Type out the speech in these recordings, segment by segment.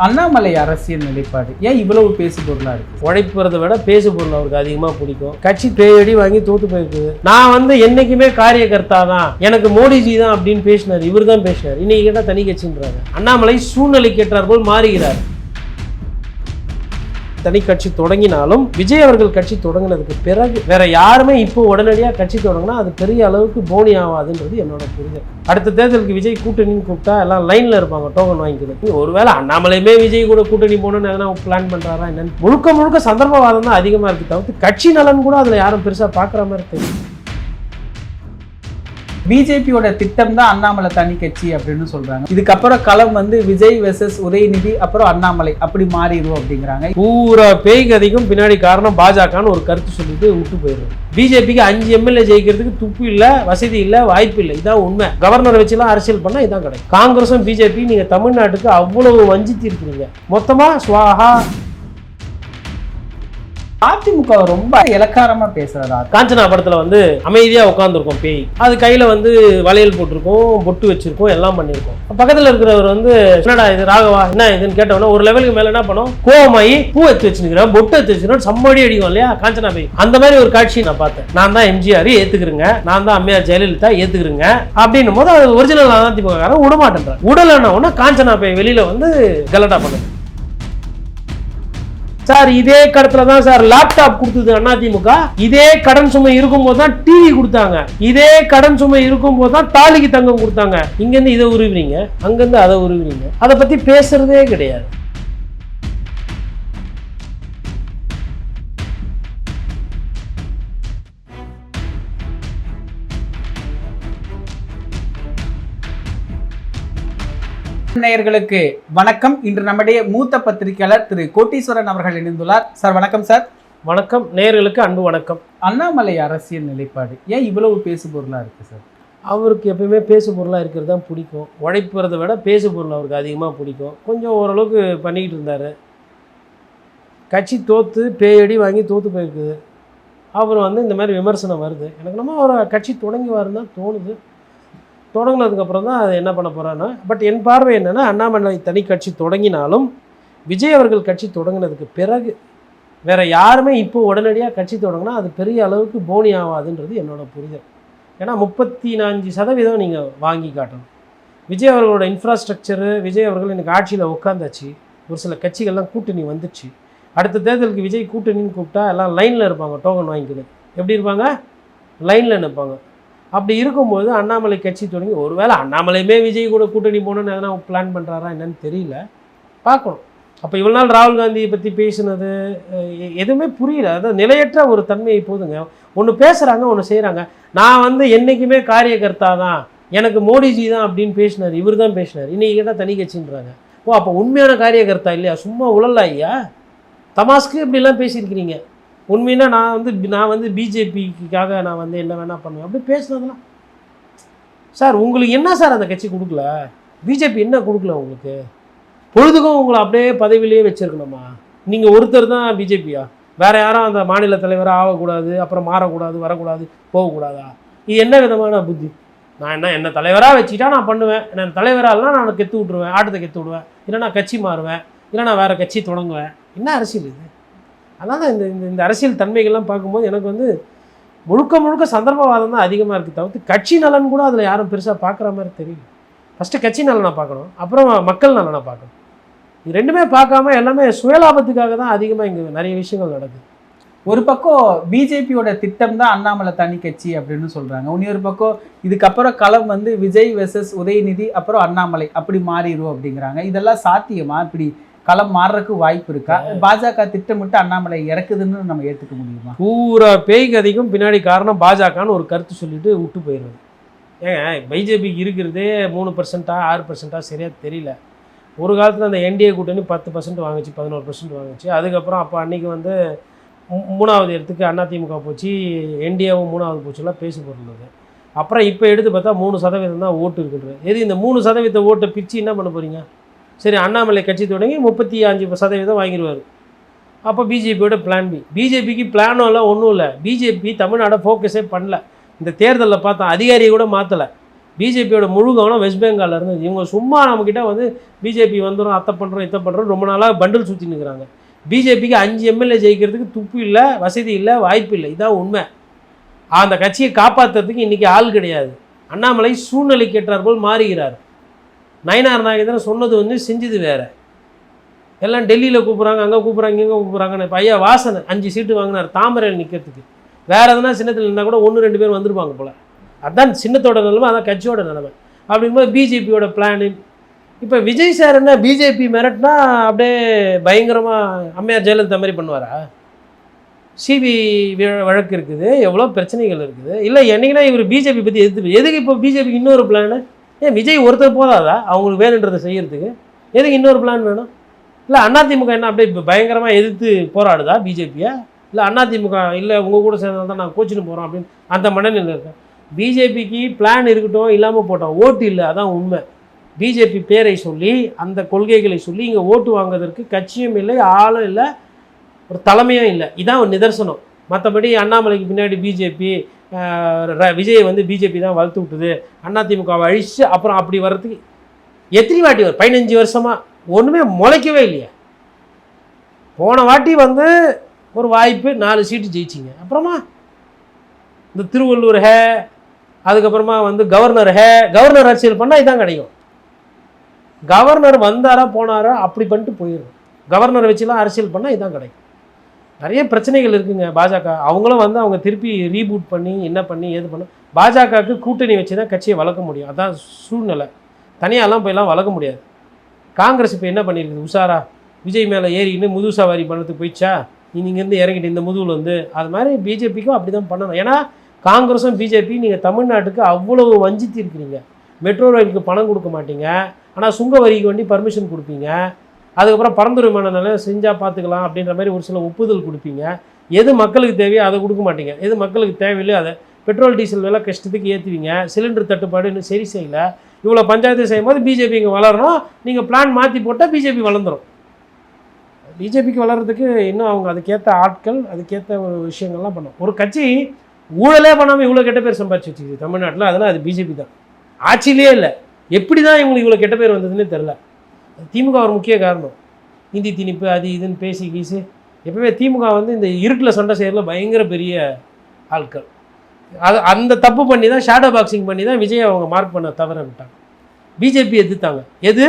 அண்ணாமலை அரசியல் நிலைப்பாடு ஏன் இவ்வளவு பேசு பொருளா இருக்கு? உழைப்புறதை விட பேசு பொருள் அவருக்கு அதிகமா பிடிக்கும். கட்சி பேயடி வாங்கி தோத்து போயிருக்குது. நான் என்னைக்குமே காரியகர்த்தா தான், எனக்கு மோடிஜி தான் அப்படின்னு பேசினார். இவர் தான் பேசினார். இன்னைக்கு கேட்டா தனி கட்சின்றாங்க. அண்ணாமலை சூழ்நிலை கேட்டார் போல் மாறுகிறார். தனி கட்சி தொடங்கினாலும் விஜய் அவர்கள் கட்சி தொடங்கினதுக்கு பிறகு வேற யாருமே இப்போ உடனடியாக கட்சி தொடங்கினா அது பெரிய அளவுக்கு போனி ஆகாதுன்றது என்னோட புரிதல். அடுத்த தேர்தலுக்கு விஜய் கூட்டணின்னு கூப்பிட்டா எல்லாம் லைன்ல இருப்பாங்க டோக்கன் வாங்கிக்கிறது. ஒருவேளை அண்ணாமலையுமே விஜய் கூட கூட்டணி போகணும்னு எதனா பிளான் பண்றாரா என்னன்னு முழுக்க சந்தர்ப்பவாதம் தான் அதிகமா இருக்கு தவிர்த்து கட்சி நலன் கூட அதுல யாரும் பெருசா பாக்குற மாதிரி தெரியும். பிஜேபியோட திட்டம் தான் அண்ணாமலை தனி கட்சி அப்படின்னு சொல்றாங்க. இதுக்கப்புறம் களம் விஜய் வெர்சஸ் உதயநிதி அப்புறம் அண்ணாமலை அப்படி மாறிடுவோம் அப்படிங்கிறாங்க. பூரா பேய் கதைக்கும் பின்னாடி காரணம் பாஜகன்னு ஒரு கருத்து சொல்லிட்டு விட்டு போயிடும். பிஜேபிக்கு 5 எம்எல்ஏ ஜெயிக்கிறதுக்கு துப்பு இல்லை, வசதி இல்லை, வாய்ப்பு இல்லை. இதான் உண்மை. கவர்னரை வச்சுலாம் அரசியல் பண்ணா இதான் கிடைக்கும். காங்கிரஸும் பிஜேபி நீங்க தமிழ்நாட்டுக்கு அவ்வளவு வஞ்சித்து இருக்கிறீங்க. மொத்தமா ஸ்வாஹா. அதிமுக ரொம்ப இலக்காரமா பேசுறதா? காஞ்சனா படத்துல அமைதியா உட்காந்துருக்கோம் பேய். அது கையில வளையல் போட்டிருக்கோம், பொட்டு வச்சிருக்கோம், எல்லாம் பண்ணிருக்கோம். பக்கத்துல இருக்கிறவர் என்னடா இது ராகவா என்ன இதுன்னு கேட்டவன ஒரு லெவலுக்கு மேல என்ன பண்ணும், கோவமாயி பூ எடுத்து வச்சுக்கிறேன், பொட்டு எடுத்து வச்சுக்கிறேன், சம்மடி அடிக்கும் இல்லையா காஞ்சனா பேய். அந்த மாதிரி ஒரு காட்சி நான் பார்த்தேன். நான் தான் எம்ஜிஆர் ஏத்துக்கிறேங்க, நான் தான் அம்மையார் ஜெயலலிதா ஏத்துக்கிறேங்க அப்படின்னும் போது அது ஒரிஜினல் அதிமுக விடமாட்டேன். உடலன்னா காஞ்சனா பேய் வெளியில கலட்டா பண்ணுது. சார் இதே கடத்துல தான் சார் லேப்டாப் கொடுத்தது அதிமுக. இதே கடன் சுமை இருக்கும் போது தான் டிவி கொடுத்தாங்க. இதே கடன் சுமை இருக்கும் போது தான் தாலிக்கு தங்கம் கொடுத்தாங்க. இங்க இருந்து இதை உருவினீங்க, அங்க இருந்து அதை உருவினீங்க. அதை பத்தி பேசுறதே கிடையாது. நேயர்களுக்கு வணக்கம். இன்று நம்முடைய மூத்த பத்திரிகையாளர் திரு கோட்டீஸ்வரன் அவர்கள் இணைந்துள்ளார். சார் வணக்கம். சார் வணக்கம். நேயர்களுக்கு அன்பு வணக்கம். அண்ணாமலை அரசியல் நிலைப்பாடு ஏன் இவ்வளவு பேசு பொருளா இருக்கு சார்? அவருக்கு எப்பயுமே பேசு பொருளாக இருக்கிறது தான் பிடிக்கும். உழைப்புறதை விட பேசு பொருள் அவருக்கு அதிகமாக பிடிக்கும். கொஞ்சம் ஓரளவுக்கு பண்ணிக்கிட்டு இருந்தார். கட்சி தோற்று பேயடி வாங்கி தோற்று போயிருக்குது. அவர் இந்த மாதிரி விமர்சனம் வருது. எனக்கு நம்ம ஒரு கட்சி தொடங்கி வருன்னு தான் தோணுது. தொடங்கினதுக்கப்புறம் தான் அது என்ன பண்ண போகிறான்னா, பட் என் பார்வை என்னென்னா, அண்ணாமலை தனி கட்சி தொடங்கினாலும் விஜய் அவர்கள் கட்சி தொடங்கினதுக்கு பிறகு வேறு யாருமே இப்போ உடனடியாக கட்சி தொடங்கினா அது பெரிய அளவுக்கு போனி ஆகாதுன்றது என்னோட புரிதல். ஏன்னா 34% நீங்கள் வாங்கி காட்டணும். விஜய் அவர்களோட இன்ஃப்ராஸ்ட்ரக்சரு, விஜய் அவர்கள் எனக்கு ஆட்சியில் உட்காந்தாச்சு. ஒரு சில கட்சிகள்லாம் கூட்டணி வந்துச்சு. அடுத்த தேர்தலுக்கு விஜய் கூட்டணின்னு கூப்பிட்டா எல்லாம் லைனில் இருப்பாங்க டோக்கன் வாங்கிக்கிறது. எப்படி இருப்பாங்க? லைனில் நிற்பாங்க. அப்படி இருக்கும்போது அண்ணாமலை கட்சி தொடங்கி ஒருவேளை அண்ணாமலையுமே விஜய் கூட கூட்டணி போகணுன்னு எதனா பிளான் பண்ணுறாரா என்னன்னு தெரியல, பார்க்கணும். அப்போ இவ்வளோ நாள் ராகுல் காந்தியை பற்றி பேசினது எதுவுமே புரியல. அதாவது நிலையற்ற ஒரு தன்மையை போதுங்க. ஒன்று பேசுகிறாங்க, ஒன்று செய்கிறாங்க. நான் என்றைக்குமே காரியகர்த்தா தான், எனக்கு மோடிஜி தான் அப்படின்னு பேசினார். இவர் தான் பேசினார். இன்றைக்கி கேட்டால் தனி கட்சின்றாங்க. ஓ அப்போ உண்மையான காரியகர்த்தா இல்லையா? சும்மா உழலா ஐயா? தமாஸ்க்கு இப்படிலாம் பேசியிருக்கிறீங்க. உண்மையினா நான் பிஜேபிக்காக நான் என்ன வேணால் பண்ணுவேன் அப்படி பேசுனதுலாம். சார் உங்களுக்கு என்ன சார் அந்த கட்சி கொடுக்கல? பிஜேபி என்ன கொடுக்கல உங்களுக்கு? பொழுதுக்கும் உங்களை அப்படியே பதவியிலேயே வச்சுருக்கணுமா? நீங்கள் ஒருத்தர் தான் பிஜேபியா? வேறு யாரும் அந்த மாநில தலைவராக ஆகக்கூடாது, அப்புறம் மாறக்கூடாது, வரக்கூடாது, போகக்கூடாதா? இது என்ன விதமான புத்தி? நான் என்ன தலைவராக வச்சுக்கிட்டா நான் பண்ணுவேன், நான் தலைவராகலாம் நான் கெத்து விட்ருவேன், ஆட்டத்தை கெத்து விடுவேன், இல்லை நான் கட்சி மாறுவேன், இல்லை நான் வேறு கட்சி தொடங்குவேன். என்ன அரசியல் இது? அதனால் இந்த அரசியல் தன்மைகள்லாம் பார்க்கும்போது எனக்கு முழுக்க சந்தர்ப்பவாதம் தான் அதிகமாக இருக்குது தவிர்த்து கட்சி நலன் கூட அதில் யாரும் பெருசாக பார்க்குற மாதிரி தெரியல. ஃபஸ்ட்டு கட்சி நலனை பார்க்கணும், அப்புறம் மக்கள் நலனை பார்க்கணும். இது ரெண்டுமே பார்க்காம எல்லாமே சுயலாபத்துக்காக தான் அதிகமாக இங்கே நிறைய விஷயங்கள் நடக்குது. ஒரு பக்கம் பிஜேபியோட திட்டம் தான் அண்ணாமலை தனி கட்சி அப்படின்னு சொல்கிறாங்க. இன்னொரு பக்கம் இதுக்கப்புறம் களம் விஜய் வெர்சஸ் உதயநிதி அப்புறம் அண்ணாமலை அப்படி மாறிடுவோம் அப்படிங்கிறாங்க. இதெல்லாம் சாத்தியமா? இப்படி களம் மாறுறதுக்கு வாய்ப்பு இருக்கா? பாஜக திட்டமிட்டு அண்ணாமலை இறக்குதுன்னு நம்ம ஏற்றுக்க முடியுமா? பூரா பேய் கதைக்கும் பின்னாடி காரணம் பாஜகன்னு ஒரு கருத்து சொல்லிட்டு விட்டு போயிடுறது. ஏங்க பிஜேபிக்கு இருக்கிறதே 3%, 6% சரியாக தெரியல. ஒரு காலத்தில் அந்த என்டிஏ கூட்டணி 10% வாங்குச்சு, 11% வாங்குச்சு. அதுக்கப்புறம் அப்போ அன்றைக்கி 3வது இடத்துக்கு அதிமுக போச்சு, என்டிஏவும் 3வது போச்சுலாம் பேச போடுறது. அப்புறம் இப்போ எடுத்து பார்த்தா 3% தான் ஓட்டு இருக்குன்றது. எது இந்த 3% ஓட்டை பிரித்து என்ன பண்ண போகிறீங்க? சரி அண்ணாமலை கட்சி தொடங்கி 35% வாங்கிடுவார். அப்போ பிஜேபியோட பிளான் பி. பிஜேபிக்கு பிளானும் இல்லை, ஒன்றும் இல்லை. பிஜேபி தமிழ்நாடை ஃபோக்கஸே பண்ணல. இந்த தேர்தலில் பார்த்தா அதிகாரியை கூட மாற்றலை. பிஜேபியோட முழு கவனம் வெஸ்ட் பெங்காலில் இருந்து. இவங்க சும்மா நம்மக்கிட்ட வந்து பிஜேபி வந்துடும், அத்தை பண்ணுறோம் இத்தை பண்ணுறோம் ரொம்ப நாளாக பண்டில் சுற்றி நிற்கிறாங்க. பிஜேபிக்கு 5 எம்எல்ஏ ஜெயிக்கிறதுக்கு துப்பு இல்லை, வசதி இல்லை, வாய்ப்பு இல்லை. இதான் உண்மை. அந்த கட்சியை காப்பாற்றுறதுக்கு இன்றைக்கி ஆள் கிடையாது. அண்ணாமலை சூழ்நிலைக்கு ஏற்றாற்போல் மாறுகிறார். நயினார் நாகேந்திரன் சொன்னது வந்து செஞ்சது வேறு. எல்லாம் டெல்லியில் கூப்பிட்றாங்க, அங்கே கூப்பிட்றாங்க, இங்கே கூப்பிட்றாங்கன்னு. இப்போ ஐயா வாசனை 5 சீட்டு வாங்கினார் தாமரையில் நிற்கிறதுக்கு. வேறு எதுனா சின்னத்தில் இருந்தால் கூட 1-2 பேர் வந்திருப்பாங்க போல். அதுதான் சின்னத்தோட நிலைமை, அதான் கட்சியோட நிலைமை. அப்படிங்கும்போது பிஜேபியோட பிளானு. இப்போ விஜய் சார் என்ன பிஜேபி மிரட்டினா அப்படியே பயங்கரமாக அம்மையார் ஜெயலலிதா மாதிரி பண்ணுவாரா? சிபி வழக்கு இருக்குது, எவ்வளோ பிரச்சனைகள் இருக்குது. இல்லை என்னைக்குன்னா இவர் பிஜேபி பற்றி எதுக்கு இப்போ பிஜேபிக்கு இன்னொரு பிளானு? ஏன் விஜய் ஒருத்தர் போதாதா அவங்களுக்கு வேணுன்றதை செய்யறதுக்கு? எதுக்கு இன்னொரு பிளான் வேணும்? இல்லை அதிமுக என்ன அப்படியே இப்போ பயங்கரமாக எதிர்த்து போராடுதா பிஜேபியை? இல்லை அதிமுக இல்லை உங்கள் கூட சேர்ந்தால் தான் நாங்கள் கோச்சின்னு போகிறோம் அப்படின்னு அந்த மனநிலை இருக்கேன். பிஜேபிக்கு பிளான் இருக்கட்டும், இல்லாமல் போட்டோம், ஓட்டு இல்லை, அதான் உண்மை. பிஜேபி பேரை சொல்லி அந்த கொள்கைகளை சொல்லி இங்கே ஓட்டு வாங்குவதற்கு கட்சியும் இல்லை, ஆளும் இல்லை, ஒரு தலைமையும் இல்லை. இதான் ஒரு நிதர்சனம். மற்றபடி அண்ணாமலைக்கு பின்னாடி பிஜேபி, விஜய் வந்து பிஜேபி தான் வளர்த்து விட்டுது, அதிமுகவை அழிச்சு அப்புறம் அப்படி வர்றதுக்கு எத்தனை வாட்டி வரும்? 15 வருஷமாக ஒன்றுமே முளைக்கவே இல்லையா? போன வாட்டி வந்து ஒரு வாய்ப்பு 4 சீட்டு ஜெயிச்சிங்க. அப்புறமா இந்த திருவள்ளூர் அதுக்கப்புறமா வந்து கவர்னர் அரசியல் பண்ணால் இதான் கிடைக்கும். கவர்னர் வந்தாரா போனாரா அப்படி பண்ணிட்டு போயிடும். கவர்னரை வச்சுலாம் அரசியல் பண்ணால் இதான் கிடைக்கும். நிறைய பிரச்சனைகள் இருக்குங்க பாஜக. அவங்களும் வந்து அவங்க திருப்பி ரீபூட் பண்ணி என்ன பண்ணி ஏது பண்ண, பாஜகவுக்கு கூட்டணி வச்சு தான் கட்சியை வளர்க்க முடியும். அதான் சூழ்நிலை. தனியாலாம் போயெல்லாம் வளர்க்க முடியாது. காங்கிரஸ் இப்போ என்ன பண்ணியிருக்குது? உஷாரா விஜய் மேலே ஏறின்னு முது சவாரி பண்ணத்துக்கு போயிடுச்சா, இங்கேருந்து இறங்கிட்டு இந்த முதுகில் வந்து அது மாதிரி பிஜேபிக்கும் அப்படி தான் பண்ணணும். ஏன்னா காங்கிரஸும் பிஜேபி நீங்கள் தமிழ்நாட்டுக்கு அவ்வளவு வஞ்சித்து இருக்கிறீங்க. மெட்ரோ ரயிலுக்கு பணம் கொடுக்க மாட்டீங்க, ஆனால் சுங்க வரிக்கு வேண்டி பர்மிஷன் கொடுப்பீங்க. அதுக்கப்புறம் பரந்துரை விமான நிலையம் செஞ்சால் பார்த்துக்கலாம் அப்படின்ற மாதிரி ஒரு சில ஒப்புதல் கொடுப்பீங்க. எது மக்களுக்கு தேவையோ அதை கொடுக்க மாட்டீங்க. எது மக்களுக்கு தேவையில்லையோ அதை பெட்ரோல் டீசல் விலை கஷ்டத்துக்கு ஏற்றுவீங்க. சிலிண்டர் தட்டுப்பாடு இன்னும் சரி செய்யலை. இவ்வளோ பஞ்சாயத்து செய்யும் போது பிஜேபி இங்கே வளரணும், நீங்கள் பிளான் மாற்றி போட்டால் பிஜேபி வளர்ந்துடும். பிஜேபிக்கு வளர்கிறதுக்கு இன்னும் அவங்க அதுக்கேற்ற ஆட்கள், அதுக்கேற்ற ஒரு விஷயங்கள்லாம் பண்ணணும். ஒரு கட்சி ஊழலே பண்ணாமல் இவ்வளோ கெட்ட பேர் சம்பாதிச்சு வச்சுக்குது தமிழ்நாட்டில், அதெல்லாம் அது பிஜேபி தான். ஆட்சியிலே இல்லை. எப்படி தான் இவங்களுக்கு இவ்வளோ கெட்ட பேர் வந்ததுன்னே தெரில. திமுக ஒரு முக்கிய காரணம். இந்தி திணிப்பு அது இதுன்னு பேசி கீசு. எப்பவுமே திமுக வந்து இந்த இருட்டில் சண்டை செய்யறதுல பயங்கர பெரிய ஆட்கள். அது அந்த தப்பு பண்ணி தான், ஷேடோ பாக்ஸிங் பண்ணி தான் விஜய் அவங்க மார்க் பண்ண தவற விட்டாங்க. பிஜேபி எதிர்த்தாங்க. எது?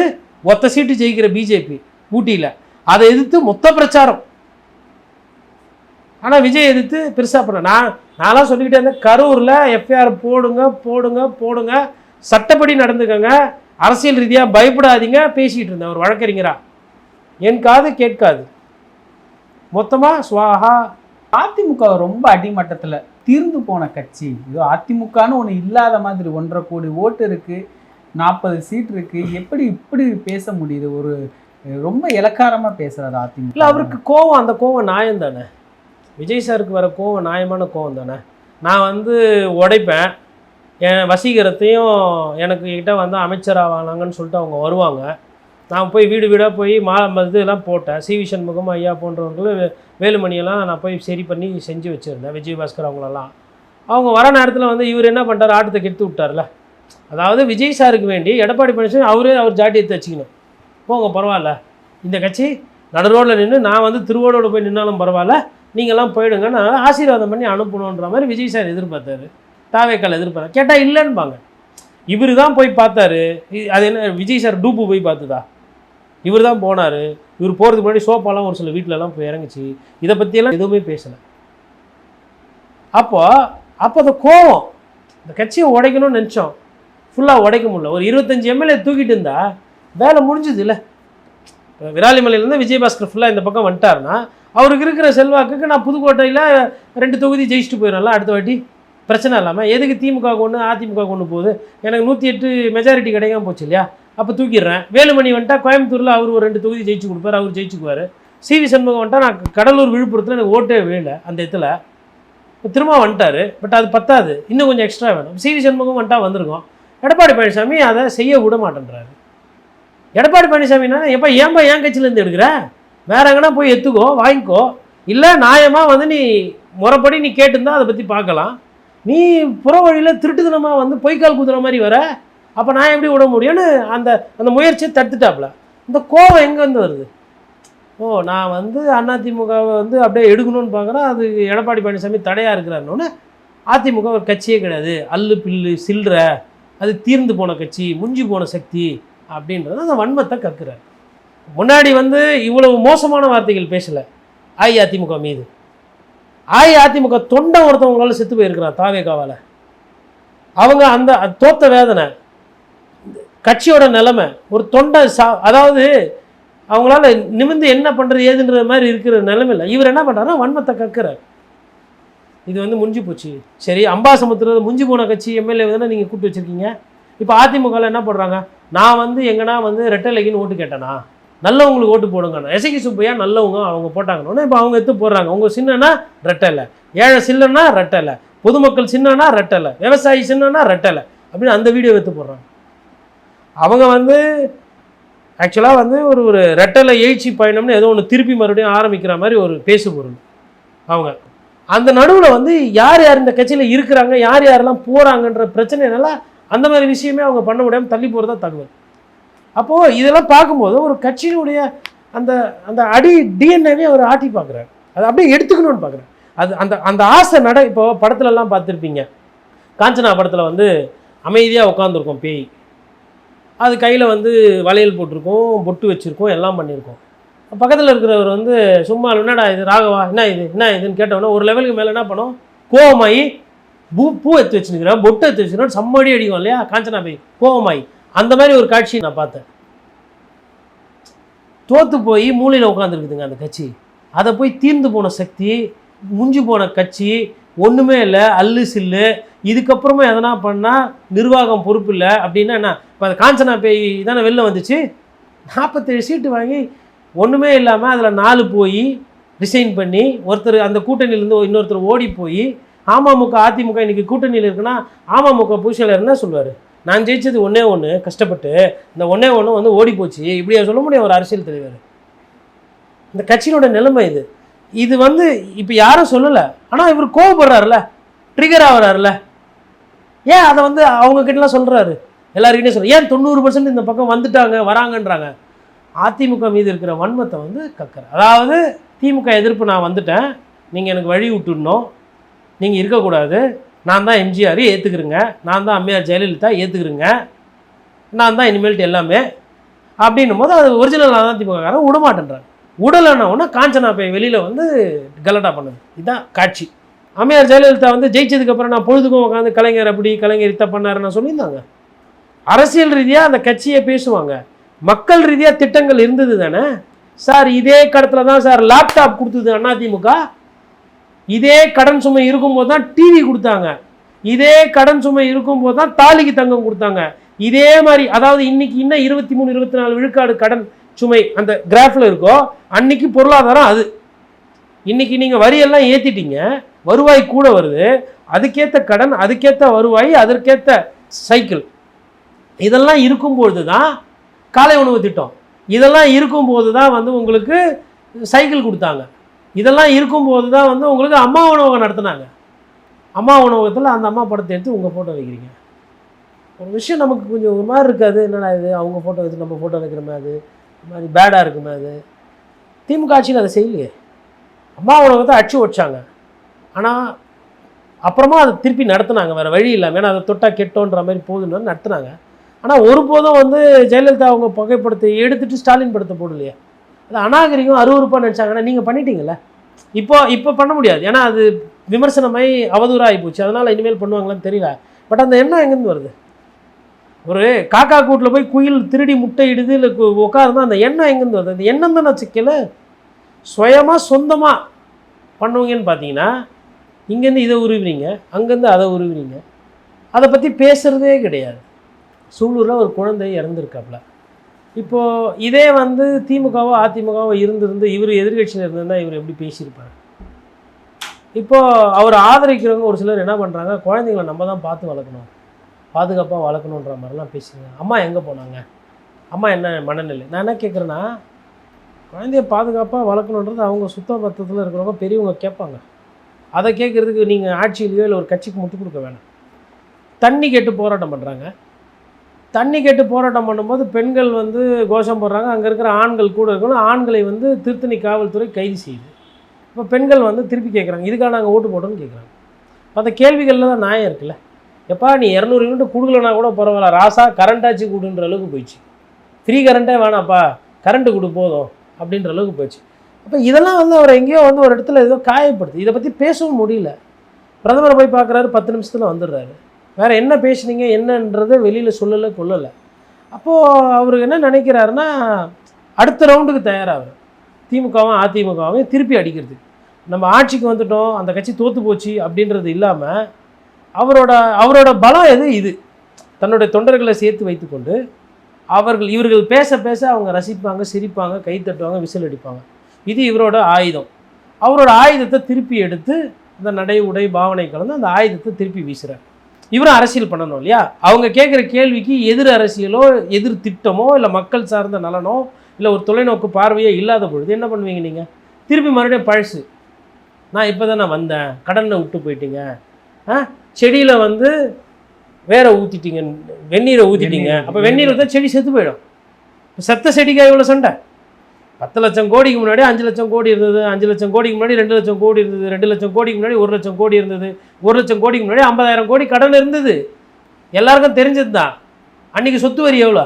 ஒத்த சீட்டு ஜெயிக்கிற பிஜேபி ஊட்டியில், அதை எதிர்த்து மொத்த பிரச்சாரம். ஆனால் விஜய் எதிர்த்து பெருசாக பண்ண நான்லாம் சொல்லிக்கிட்டே இருந்தேன், கரூரில் எஃப்ஐஆர் போடுங்க போடுங்க போடுங்க, சட்டப்படி நடந்துக்கங்க, அரசியல் ரீதியாக பயப்படாதீங்க பேசிக்கிட்டு இருந்தேன் ஒரு வழக்கறிஞரா. என் காது கேட்காது. மொத்தமாக ஸ்வாஹா. அதிமுக ரொம்ப அடிமட்டத்தில் தீர்ந்து போன கட்சி. இது அதிமுகன்னு ஒன்று இல்லாத மாதிரி 1.5 கோடி ஓட்டு இருக்குது, 40 சீட் இருக்குது. எப்படி இப்படி பேச முடியுது? ஒரு ரொம்ப இலக்காரமாக பேசுகிறாரு அதிமுக. இல்லை, அவருக்கு கோவம், அந்த கோவம் நியாயம் தானே. விஜய் சாருக்கு வர கோவம் நியாயமான கோவம் தானே. நான் வந்து உடைப்பேன், என் வசீகரத்தையும் எனக்கு கிட்ட வந்து அமைச்சராவானாங்கன்னு சொல்லிட்டு அவங்க வருவாங்க. நான் போய் வீடு வீடாக போய் இதெல்லாம் போட்டேன். சி.வி. சண்முகம் ஐயா போன்றவர்களும் வேலுமணியெல்லாம் நான் போய் சரி பண்ணி செஞ்சு வச்சுருந்தேன். விஜயபாஸ்கர் அவங்களெல்லாம். அவங்க வர நேரத்தில் வந்து இவர் என்ன பண்ணிட்டார், ஆட்டத்தை கெடுத்து விட்டார்ல. அதாவது விஜய் சாருக்கு வேண்டி எடப்பாடி பழனிசாமி அவர் ஜாட்டியத்தை வச்சுக்கணும். போங்க பரவாயில்ல, இந்த கட்சி நடு ரோட்டில் நின்று நான் வந்து திருவோடோடு போய் நின்னாலும் பரவாயில்ல, நீங்கள்லாம் போயிடுங்க, நான் ஆசீர்வாதம் பண்ணி அனுப்பணுன்ற மாதிரி விஜய் சார் எதிர்பார்த்தாரு. தாவேக்கால் எதிர்பார்த்தார். கேட்டால் இல்லைன்னுபாங்க. இவர் தான் போய் பார்த்தாரு. அது என்ன, விஜய் சார் டூப்பு போய் பார்த்துதா? இவர் தான் போனார். இவர் போகிறதுக்கு முன்னாடி சோப்பாலாம் ஒரு சில வீட்டிலலாம் போய் இறங்குச்சு. இதை பற்றியெல்லாம் எதுவுமே பேசலை. அப்போ அந்த கோவம், இந்த கட்சியை உடைக்கணும்னு நினச்சோம், ஃபுல்லாக உடைக்க முடியல. ஒரு 25 எம்எல்ஏ தூக்கிட்டு இருந்தா வேலை முடிஞ்சுது இல்லை. விராலிமலையிலேருந்து விஜயபாஸ்கர் ஃபுல்லாக இந்த பக்கம் வந்துட்டாருன்னா அவருக்கு இருக்கிற செல்வாக்குக்கு நான் புதுக்கோட்டையில் 2 தொகுதி ஜெயிச்சுட்டு போயிடலாம் அடுத்த வாட்டி, பிரச்சனை இல்லாமல். எதுக்கு திமுக ஒன்று அதிமுக ஒன்று போகுது? எனக்கு 108 மெஜாரிட்டி கிடைக்காம போச்சு இல்லையா? அப்போ தூக்கிடுறேன். வேலுமணி வந்துட்டா கோயம்புத்தூரில் அவர் ஒரு 2 தொகுதி ஜெயிச்சு கொடுப்பார், அவர் ஜெயிச்சுக்குவார். சி.வி. சண்முகம் வந்துட்டா நான் கடலூர் விழுப்புரத்தில் எனக்கு ஓட்டே விழல அந்த இடத்துல. திரும்ப வந்துட்டார். பட் அது பத்தாது, இன்னும் கொஞ்சம் எக்ஸ்ட்ரா வேணும். சி.வி. சண்முகம் வந்துட்டா வந்திருக்கோம். எடப்பாடி பழனிசாமி அதை செய்ய விட மாட்டேன்றாரு. எடப்பாடி பழனிசாமினா எப்போ ஏன் கட்சியிலேருந்து எடுக்கிற, வேற எங்கன்னா போய் எடுத்துக்கோ, வாங்கிக்கோ. இல்லை நியாயமாக வந்து நீ முறைப்படி நீ கேட்டுருந்தா அதை பற்றி பார்க்கலாம். நீ புற வழியில் திருட்டுத்தனமாக வந்து பொய்க்கால் குதிரை மாதிரி வர அப்போ நான் எப்படி விட முடியும்னு அந்த அந்த முயற்சியை தடுத்துட்டாப்புல. இந்த கோவம் எங்கேருந்து வருது? நான் வந்து அதிமுகவை வந்து அப்படியே எடுக்கணும்னு பார்க்குறேன், அது எடப்பாடி பழனிசாமி தடையாக இருக்கிறாருன்னு. அதிமுக ஒரு கட்சியே கிடையாது, அல்லு பில்லு சில்ற, அது தீர்ந்து போன கட்சி, முஞ்சி போன சக்தி அப்படின்றது அந்த வன்மத்தை கற்கிறார். முன்னாடி வந்து இவ்வளவு மோசமான வார்த்தைகள் பேசலை அஇஅதிமுக மீது. அஇஅதிமுக தொண்டை ஒருத்தவங்களால செத்து போயிருக்கிறான் தாவேகாவால். அவங்க அந்த தோத்த வேதனை, கட்சியோட நிலைமை, ஒரு தொண்டை அதாவது அவங்களால நிமிர்ந்து என்ன பண்ணுறது ஏதுன்ற மாதிரி இருக்கிற நிலைமையில் இவர் என்ன பண்ணுறாருன்னா வன்மத்தை கற்கிறார். இது வந்து முடிஞ்சு போச்சு. சரி, அம்பாசமுத்திர முஞ்சி போன கட்சி எம்எல்ஏ தானே நீங்கள் கூப்பிட்டு வச்சுருக்கீங்க. இப்போ அதிமுகவில் என்ன பண்ணுறாங்க, நான் வந்து எங்கன்னா வந்து ரெட்டலைக்குன்னு ஓட்டு கேட்டேனா, நல்லவங்களுக்கு ஓட்டு போடுங்கண்ணா, எசகி சுப்பையா நல்லவங்க அவங்க போட்டாங்கன்னு இப்போ அவங்க எடுத்து போடுறாங்க. உங்கள் சின்னன்னா ரெட்டலை, ஏழை சின்னன்னா ரெட்டலை, பொதுமக்கள் சின்னன்னா ரெட்டலை, விவசாயி சின்னன்னா ரெட்டலை அப்படின்னு அந்த வீடியோ எடுத்து போடுறாங்க. அவங்க வந்து ஆக்சுவலாக வந்து ஒரு ரெட்டலை எழுச்சி பயணம்னு ஏதோ ஒன்று திருப்பி மறுபடியும் ஆரம்பிக்கிற மாதிரி ஒரு பேசு பொருள். அவங்க அந்த நடுவில் வந்து யார் யார் இந்த கட்சியில் இருக்கிறாங்க, யார் யாரெல்லாம் போகிறாங்கன்ற பிரச்சனைனால அந்த மாதிரி விஷயமே அவங்க பண்ண முடியாமல் தள்ளி போகிறதா தகவல். அப்போது இதெல்லாம் பார்க்கும்போது ஒரு கட்சியினுடைய அந்த அந்த அடி டிஎன்ஏவே அவர் ஆட்டி பார்க்குறாரு, அதை அப்படியே எடுத்துக்கணும்னு பார்க்குறாரு. அது அந்த அந்த ஆசை இப்போ படத்துலலாம் பார்த்துருப்பீங்க, காஞ்சனா படத்தில் வந்து அமைதியாக உட்காந்துருக்கோம் பேய், அது கையில் வந்து வளையல் போட்டிருக்கோம், பொட்டு வச்சுருக்கோம், எல்லாம் பண்ணியிருக்கோம். பக்கத்தில் இருக்கிறவர் வந்து சும்மா என்னடா இது ராகவா என்ன இதுன்னு கேட்டவொன்னே ஒரு லெவலுக்கு மேலே என்ன பண்ணோம், கோவமாயி பூ எடுத்து வச்சுருக்கிறேன், பொட்டு எடுத்து வச்சுருக்கேன், சம்மடி அடிக்கும் இல்லையா காஞ்சனா பேய், கோவமாயி அந்த மாதிரி ஒரு காட்சி நான் பார்த்தேன். தோற்று போய் மூலையில் உட்காந்துருக்குதுங்க அந்த கட்சி. அதை போய் தீர்ந்து போன சக்தி, முஞ்சி போன கட்சி, ஒன்றுமே இல்லை, அல்லு சில்லு, இதுக்கப்புறமா எதனா பண்ணால் நிர்வாகம் பொறுப்பு இல்லை அப்படின்னா என்ன? இப்போ அந்த காஞ்சனா பேய் தானே வெளில வந்துச்சு, 47 சீட்டு வாங்கி ஒன்றுமே இல்லாமல் அதில் 4 போய் ரிசைன் பண்ணி ஒருத்தர் அந்த கூட்டணியிலேருந்து இன்னொருத்தர் ஓடி போய் அமமுக அதிமுக இன்றைக்கி கூட்டணியில் இருக்குன்னா அமமுக பூசலர் என்ன சொல்லுவார், நான் ஜெயிச்சது ஒன்றே ஒன்று கஷ்டப்பட்டு, இந்த ஒன்றே ஒன்று வந்து ஓடி போச்சு, இப்படியா சொல்ல முடியும் ஒரு அரசியல் தலைவர்? இந்த கட்சியினோட நிலைமை இது. இது வந்து இப்போ யாரும் சொல்லலை, ஆனால் இவர் கோவப்படுறாருல, ட்ரிகர் ஆகிறாருல, ஏன் அதை வந்து அவங்கக்கிட்டலாம் சொல்கிறாரு, எல்லாருக்கிட்டே சொல்கிறார், ஏன் 90% இந்த பக்கம் வந்துட்டாங்க வராங்கன்றாங்க. அதிமுக மீது இருக்கிற வன்மத்தை வந்து கற்கிறார். அதாவது திமுக எதிர்ப்பு நான் வந்துட்டேன், நீங்கள் எனக்கு வழி விட்டுடணும், நீங்கள் இருக்கக்கூடாது, நான் தான் எம்ஜிஆர் ஏற்றுக்குறேங்க, நான் தான் அம்மையார் ஜெயலலிதா ஏற்றுக்குறேங்க, நான் தான் இனிமேல்ட்டு எல்லாமே அப்படின்னும் போது அது ஒரிஜினல் அதிமுககாரன் விடமாட்டேன்றாங்க. உடலைன்னா ஒன்று காஞ்சனா போய் வெளியில் வந்து கலட்டா பண்ணுது. இதுதான் காட்சி. அம்மையார் ஜெயலலிதா வந்து ஜெயிச்சதுக்கப்புறம் நான் பொழுதுக்கும் உட்காந்து கலைஞர் அப்படி கலைஞர் இத்த பண்ணாருன்னு சொல்லியிருந்தாங்க. அரசியல் ரீதியாக அந்த கட்சியை பேசுவாங்க, மக்கள் ரீதியாக திட்டங்கள் இருந்தது தானே சார். இதே கடத்தில் தான் சார் லேப்டாப் கொடுத்தது அதிமுக, இதே கடன் சுமை இருக்கும்போது தான் டிவி கொடுத்தாங்க, இதே கடன் சுமை இருக்கும்போது தான் தாலிக்கு தங்கம் கொடுத்தாங்க. இதே மாதிரி அதாவது இன்னைக்கு இன்னும் 23-24 விழுக்காடு கடன் சுமை அந்த கிராஃபில் இருக்கோ அன்னைக்கு பொருளாதாரம் அது. இன்னைக்கு நீங்கள் வரியெல்லாம் ஏற்றிட்டீங்க, வருவாய் கூட வருது, அதுக்கேற்ற கடன், அதுக்கேற்ற வருவாய், அதற்கேற்ற சைக்கிள், இதெல்லாம் இருக்கும்பொழுது தான் காலை உணவு திட்டம், இதெல்லாம் இருக்கும்போது தான் வந்து உங்களுக்கு சைக்கிள் கொடுத்தாங்க, இதெல்லாம் இருக்கும்போது தான் வந்து உங்களுக்கு அம்மா உணவகம் நடத்தினாங்க. அம்மா உணவகத்தில் அந்த அம்மா படத்தை எடுத்து உங்கள் ஃபோட்டோ வைக்கிறீங்க. ஒரு விஷயம் நமக்கு கொஞ்சம் ஒரு மாதிரி இருக்காது, என்னடா இது அவங்க ஃபோட்டோ வச்சு நம்ம ஃபோட்டோ வைக்கிறோமே, அது மாதிரி பேடாக இருக்குமே. அது திமுக ஆட்சியில் அதை செய்யலையே. அம்மா உணவகத்தை அடிச்சு வச்சாங்க, ஆனால் அப்புறமா அதை திருப்பி நடத்துனாங்க, வேறு வழி இல்லாமல், ஏன்னா அதை தொட்டால் கெட்டோன்ற மாதிரி போதுன்னு நடத்துனாங்க. ஆனால் ஒருபோதும் வந்து ஜெயலலிதா அவங்க புகைப்படத்தை எடுத்துகிட்டு ஸ்டாலின் படத்தை போடலையே. அது அநாகரிகம் அருவருப்பாக நினச்சாங்கன்னா நீங்கள் பண்ணிட்டீங்களே. இப்போ பண்ண முடியாது, ஏன்னா அது விமர்சனமாய் அவதூறாகி போச்சு, அதனால் இனிமேல் பண்ணுவாங்களான்னு தெரியல. பட் அந்த எண்ணம் எங்கேருந்து வருது? ஒரு காக்கா கூட்டில் போய் குயில் திருடி முட்டை இடுது இல்லை உட்காருந்தா அந்த எண்ணம் எங்கேருந்து வருது? அந்த எண்ணம் தானே சிக்கல. சுயமாக சொந்தமாக பண்ணுவீங்கன்னு பார்த்தீங்கன்னா இங்கேருந்து இதை உருவினீங்க, அங்கேருந்து அதை உருவினீங்க, அதை பற்றி பேசுகிறதே கிடையாது. சூலூரில் ஒரு குழந்தை இறந்துருக்காப்புல. இப்போது இதே வந்து திமுகவோ அதிமுகவோ இருந்திருந்து இவர் எதிர்கட்சியில் இருந்திருந்தால் இவர் எப்படி பேசியிருப்பார்? இப்போது அவர் ஆதரிக்கிறவங்க ஒரு சிலர் என்ன பண்ணுறாங்க, குழந்தைங்களை நம்ம தான் பார்த்து வளர்க்கணும், பாதுகாப்பாக வளர்க்கணுன்ற மாதிரிலாம் பேசுங்க. அம்மா எங்கே போனாங்க, அம்மா என்ன மனநிலை? நான் என்ன கேட்குறேன்னா, குழந்தைய பாதுகாப்பாக வளர்க்கணுன்றது அவங்க சுத்த பத்தத்தில் இருக்கிறவங்க பெரியவங்க கேட்பாங்க. அதை கேட்குறதுக்கு நீங்கள் ஆட்சியிலையோ இல்லை ஒரு கட்சிக்கு முட்டு கொடுக்க வேணாம். தண்ணி கேட்டு போராட்டம் பண்ணுறாங்க, தண்ணி கேட்டு போராட்டம் பண்ணும்போது பெண்கள் வந்து கோஷம் போடுறாங்க, அங்கே இருக்கிற ஆண்கள் கூட இருக்கணும், ஆண்களை வந்து திருத்தணி காவல்துறை கைது செய்யுது. இப்போ பெண்கள் வந்து திருப்பி கேட்குறாங்க, இதுக்காக நாங்கள் ஓட்டு போட்டோம்னு கேட்குறாங்க. அந்த கேள்விகளில் தான் நியாயம் இருக்குல்ல. எப்பா நீ 200 யூனிட் கொடுக்கலனா கூட பரவாயில்ல, ராசா கரண்டாச்சு கொடுன்ற அளவுக்கு போயிடுச்சு. ஃப்ரீ கரண்ட்டே வேணாப்பா, கரண்ட்டு கொடு போதும் அப்படின்ற அளவுக்கு போயிடுச்சு. அப்போ இதெல்லாம் வந்து அவர் எங்கேயோ வந்து ஒரு இடத்துல ஏதோ காயப்படுது. இதை பற்றி பேசவும் முடியல. பிரதமரை போய் பார்க்குறாரு, 10 நிமிஷத்தில் வந்துடுறாரு. வேறு என்ன பேசுனீங்க என்னன்றதை வெளியில் சொல்லலை கொள்ளலை. அப்போது அவர் என்ன நினைக்கிறாருன்னா, அடுத்த ரவுண்டுக்கு தயாராகிறார். திமுகவும் அதிமுகவும் திருப்பி அடிக்கிறது. நம்ம ஆட்சிக்கு வந்துட்டோம், அந்த கட்சி தோற்று போச்சு அப்படின்றது இல்லாமல் அவரோட பலம் எது இது, தன்னுடைய தொண்டர்களை சேர்த்து வைத்துக்கொண்டு இவர்கள் பேச பேச அவங்க ரசிப்பாங்க, சிரிப்பாங்க, கை தட்டுவாங்க, விசில் அடிப்பாங்க. இது இவரோட ஆயுதம். அவரோட ஆயுதத்தை திருப்பி எடுத்து இந்த நடை உடை பாவனை கலந்து அந்த ஆயுதத்தை திருப்பி வீசுகிறார். இவரும் அரசியல் பண்ணணும் இல்லையா? அவங்க கேட்குற கேள்விக்கு எதிர் அரசியலோ எதிர் திட்டமோ இல்லை மக்கள் சார்ந்த நலனோ இல்லை ஒரு தொலைநோக்கு பார்வையோ இல்லாத பொழுது என்ன பண்ணுவீங்க நீங்கள்? திருப்பி மறுபடியும் பழசு, நான் இப்போ தான் நான் வந்தேன், கடனை விட்டு போயிட்டீங்க, செடியில் வந்து வேற ஊற்றிட்டீங்க, வெந்நீரை ஊற்றிட்டீங்க, அப்போ வெந்நீர் ஊற்றா செடி செத்து போயிடும். செத்த செடிக்காக இவ்வளோ சண்டை. 10 லட்சம் கோடிக்கு முன்னாடி 5 லட்சம் கோடி இருந்தது, 5 லட்சம் கோடிக்கு முன்னாடி 2 லட்சம் கோடி இருந்தது, 2 லட்சம் கோடிக்கு முன்னாடி 1 லட்சம் கோடி இருந்தது, 1 லட்சம் கோடிக்கு முன்னாடி 50,000 கோடி கடன் இருந்தது. எல்லாருக்கும் தெரிஞ்சது தான். அன்றைக்கி சொத்து வரி எவ்வளோ,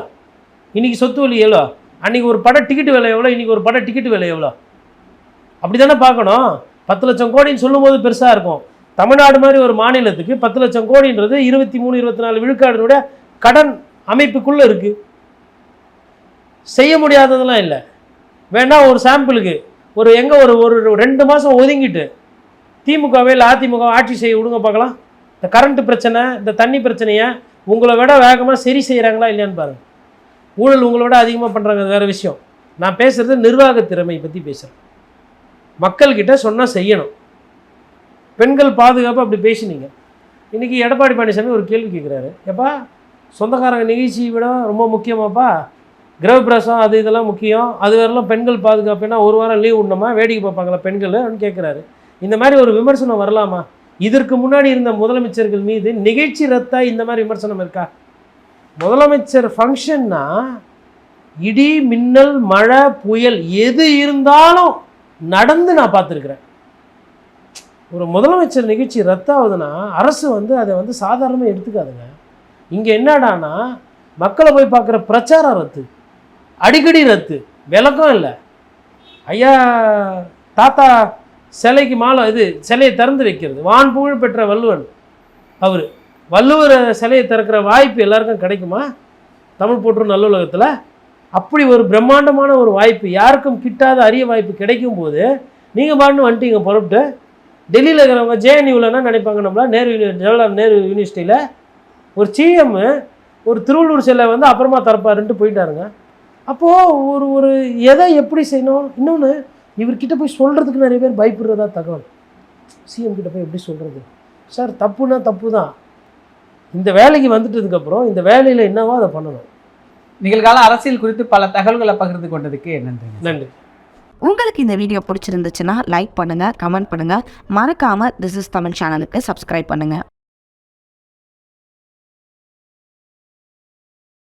இன்றைக்கி சொத்து வரி எவ்வளோ, அன்றைக்கி ஒரு பட டிக்கெட்டு விலை எவ்வளோ, இன்றைக்கி ஒரு பட டிக்கெட்டு விலை எவ்வளோ, அப்படி தானே பார்க்கணும். 10 லட்சம் கோடின்னு சொல்லும்போது பெருசாக இருக்கும். தமிழ்நாடு மாதிரி ஒரு மாநிலத்துக்கு 10 லட்சம் கோடின்றது 23-24 விழுக்காடுடைய கடன் அமைப்புக்குள்ளே இருக்குது. செய்ய முடியாததெல்லாம் இல்லை. வேணா ஒரு சாம்பிளுக்கு ஒரு 2 மாதம் ஒதுங்கிட்டு திமுகவே இல்லை அதிமுக ஆட்சி செய்ய விடுங்க பார்க்கலாம். இந்த கரண்ட்டு பிரச்சனை, இந்த தண்ணி பிரச்சனையை உங்களை விட வேகமாக சரி செய்கிறாங்களா இல்லையான்னு பாருங்கள். ஊழல் உங்களை விட அதிகமாக பண்ணுறாங்க, அது வேறு விஷயம். நான் பேசுகிறது நிர்வாக திறமை பற்றி பேசுகிறேன். மக்கள்கிட்ட சொன்னால் செய்யணும். பெண்கள் பாதுகாப்பு அப்படி பேசினீங்க. இன்றைக்கி எடப்பாடி பழனிசாமி ஒரு கேள்வி கேட்குறாரு, எப்பா சொந்தக்காரங்க நிகழ்ச்சி விட ரொம்ப முக்கியமாப்பா, கிரகப்பிரசம் அது இதெல்லாம் முக்கியம், அது வேறெல்லாம் பெண்கள் பாதுகாப்புனா ஒரு வாரம் லீவ் விடணுமா, வேடிக்கை பார்ப்பாங்களா பெண்கள் அப்படின்னு கேட்குறாரு. இந்த மாதிரி ஒரு விமர்சனம் வரலாமா? இதற்கு முன்னாடி இருந்த முதலமைச்சர்கள் மீது நிகழ்ச்சி ரத்தாய் இந்த மாதிரி விமர்சனம் இருக்கா? முதலமைச்சர் ஃபங்க்ஷன்னா இடி மின்னல் மழை புயல் எது இருந்தாலும் நடந்து நான் பார்த்துருக்குறேன். ஒரு முதலமைச்சர் நிகழ்ச்சி ரத்தாகுதுன்னா அரசு வந்து அதை வந்து சாதாரணமாக எடுத்துக்காதுங்க. இங்கே என்னடானா மக்களை போய் பார்க்குற பிரச்சாரம் ரத்து, அடிக்கடி ரத்து, விளக்கம் இல்லை. ஐயா தாத்தா சிலைக்கு மாலை சிலையை திறந்து வைக்கிறது, வான் புகழ் பெற்ற வள்ளுவன் அவர், வள்ளுவர் சிலையை திறக்கிற வாய்ப்பு எல்லாருக்கும் கிடைக்குமா தமிழ் போற்றும் நல்லுலகத்தில்? அப்படி ஒரு பிரம்மாண்டமான ஒரு வாய்ப்பு, யாருக்கும் கிட்டாத அரிய வாய்ப்பு கிடைக்கும் போது நீங்கள் பாட்டுன்னு வந்துட்டீங்க புறப்பட்டு. டெல்லியில் இருக்கிறவங்க ஜேஎன்யூலன்னா நினைப்பாங்க, நம்மளா ஜவஹர்லால் நேரு யூனிவர்சிட்டியில் ஒரு சிஎம் ஒரு திருவள்ளூர் சிலை வந்து அப்புறமா தரப்பாருன்ட்டு போயிட்டாருங்க. அப்போது ஒரு எதை எப்படி செய்யணும்? இன்னொன்று, இவர்கிட்ட போய் சொல்கிறதுக்கு நிறைய பேர் பயப்படுறதா தகவல். சிஎம் கிட்ட போய் எப்படி சொல்கிறது? சார் தப்புனா தப்பு தான், இந்த வேலைக்கு வந்துட்டதுக்கப்புறம் இந்த வேலையில் என்னவோ அதை பண்ணணும். நிகழ்கால அரசியல் குறித்து பல தகவல்களை பகிர்ந்து கொண்டதுக்கு நன்றி. நன்றி. உங்களுக்கு இந்த வீடியோ பிடிச்சிருந்துச்சுன்னா லைக் பண்ணுங்கள், கமெண்ட் பண்ணுங்கள். மறக்காமல் திஸ் இஸ் தமிழ் சேனலுக்கு சப்ஸ்கிரைப் பண்ணுங்கள்.